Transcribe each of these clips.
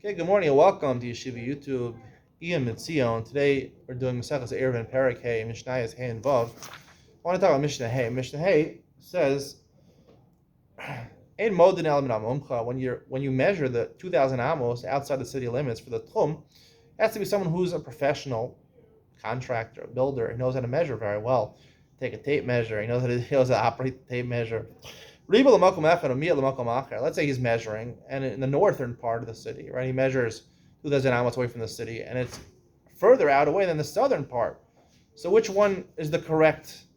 Okay, good morning and welcome to Yeshiva YouTube. Iyun and Iyun. Today we're doing Maseches Eiruvin Perek Hey, Mishnah is Hey and Vav. I want to talk about Mishnah Hey. Mishnah Hey says, "Ein modin el min amumcha." When you measure the 2,000 amos outside the city limits for the tchum, it has to be someone who's a professional contractor, a builder. He knows how to measure very well. Take a tape measure. He knows how to operate the tape measure. Let's say he's measuring, and in the northern part of the city, right? He measures 2,000 amos away from the city, and it's further out away than the southern part. So which one is the correct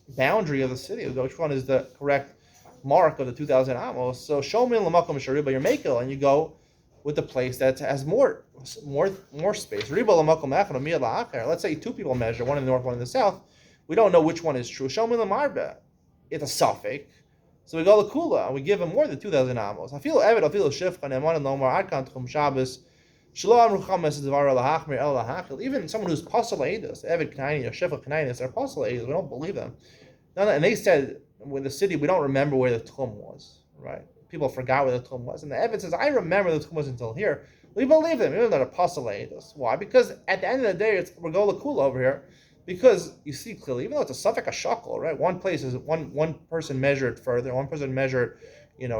boundary of the city? Which one is the correct mark of the 2,000 amos? So show me l'makom shariba your makel, and you go with the place that has more space. Let's say two people measure, one in the north, one in the south. We don't know which one is true. Show me l'marba. It's a suffix. So we go to Kula and we give him more than 2,000 amos. I feel Evid, I feel Shifcha, Neman, and Lomar, Adkan, Tchum Shabbos, Shalom, Ruchamas, Dvar, Lahachmir, El Lahachil. Even someone who's Pasal Eidos, Evid Kanaini, or Shifcha Kanainis, are Pasal Eidos. We don't believe them. And they said, with the city, we don't remember where the Tchum was, right? People forgot where the Tchum was. And the Evid says, I remember the Tchum was until here. We believe them, even though they're Pasal Eidos. Why? Because at the end of the day, we're going to Kula over here. Because you see clearly, even though it's a suffix, a shackle, right? One place is one person measured further, one person measured,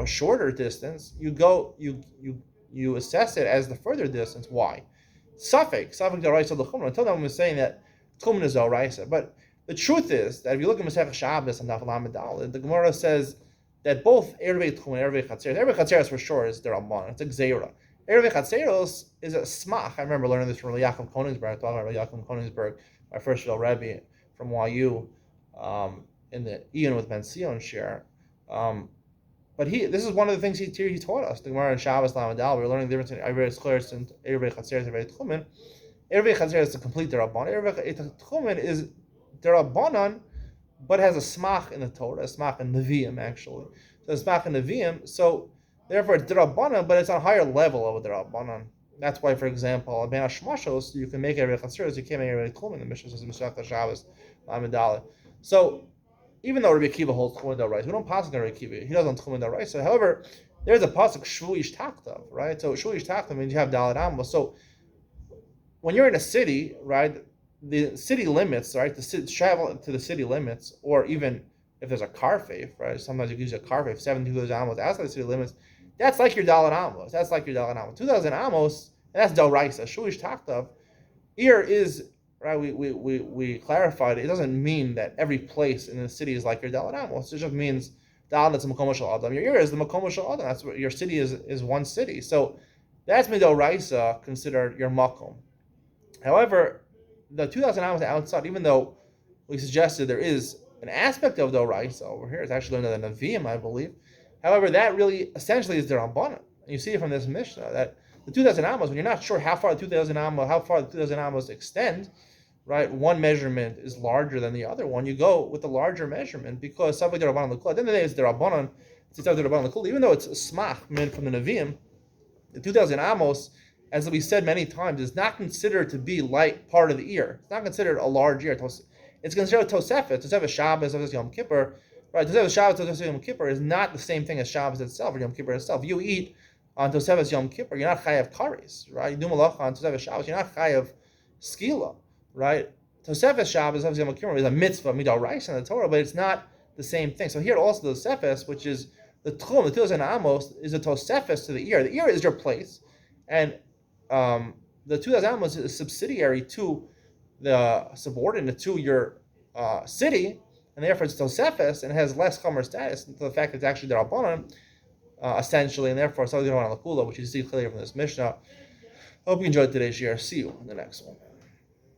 shorter distance. You assess it as the further distance. Why? Suffix deraisa l'chumra. Until then, we're saying that chumra is deraisa. But the truth is that if you look at Masech Shabbos and Daf Lamed Daled, the Gemara says that both Eiruvei Tchum and Eiruvei Chatzeros, Eiruvei Chatzeros for sure is derabban. It's a gzeira. Eiruvei Chatzeros is a smach. I remember learning this from Yaakov Konigsberg. Talking about Yaakov Konigsberg, my first real Rebbe from YU, in the Iyun with Ben Sion share. But this is one of the things he taught us. The Gemara in Shabbos Lamed Daled, we were learning the difference between Eiruvei Chatzeros and Eiruvei Chatzeros and Eiruvei Tchumen. Eiruvei Chatzeros is the complete derabban. Eiruvei Tchumen is derabbanan, but has a smach in the Torah, a smach in Nevi'im actually. So a smach in Nevi'im, so therefore it's derabbanan, but it's on a higher level of a derabbanan. That's why, for example, Ben Hashmashos, you can make Eiruvei Chatzeros, you can't make Eiruvei Tchumen. The Mishnah says Masech Shabbos Lamed Daled. So even though Rabbi Akiva holds Tchumen D'Oraisa, we don't pass on Rabbi Akiva. He doesn't Tchumen D'Oraisa. However, there's a pasuk Shvu Ish Taktav, right? So Shvu Ish Taktav means you have Daled Amos. So when you're in a city, right, the city limits, right, travel to the city limits, or even if there's a karfeif, right, sometimes you can use a karfeif, 72 amos outside the city limits, that's like your Daled Amos. 2,000 amos, and that's D'Oraisa. Shvu Ish Taktav. Here is, right, we clarified it doesn't mean that every place in the city is like your Daled Amos. It just means Daled is the Makom Shel Adam. Your ear is the Makom Shel Adam. That's what your city is one city. So that's D'Oraisa considered your Makom. However, the 2,000 amos outside, even though we suggested there is an aspect of D'Oraisa over here, it's actually under the Nevi'im, I believe. However, that really essentially is the Rabbanan. And you see it from this Mishnah that the 2,000 amos, when you're not sure how far the 2,000 amos extend, right? One measurement is larger than the other one. You go with the larger measurement because Savay the Rabbanan L'Kula. At the end of the day, it's the Rabbanan. It's the Rabbanan L'Kula. Even though it's a smach meant from the Nevi'im, the 2,000 amos, as we said many times, is not considered to be like part of the ear. It's not considered a large ear. It's considered Tosefet. Tosefet Shabbos, Tosefet Yom Kippur. Right? Tosefet Shabbos, Tosefet Yom Kippur is not the same thing as Shabbos itself or Yom Kippur itself. You eat on Tosefet Yom Kippur, you're not chayav kares, right? You do malacha on Tosefet Shabbos, you're not chayav skila, right? Tosefet Shabbos, Tosefet Yom Kippur is a mitzvah, mid'oraisa in the Torah, but it's not the same thing. So here also the Tosefes, which is the Tchum, the 2,000 amos, is a Tosefes to the ear. The ear is your place, and the 2,000 amos is subsidiary to the subordinate to your city, and therefore it's Tosefes and it has less chomer status to the fact that it's actually the Rabbanan, essentially, and therefore it's something on the Kula, which you see clearly from this Mishnah. I hope you enjoyed today's share. See you in the next one.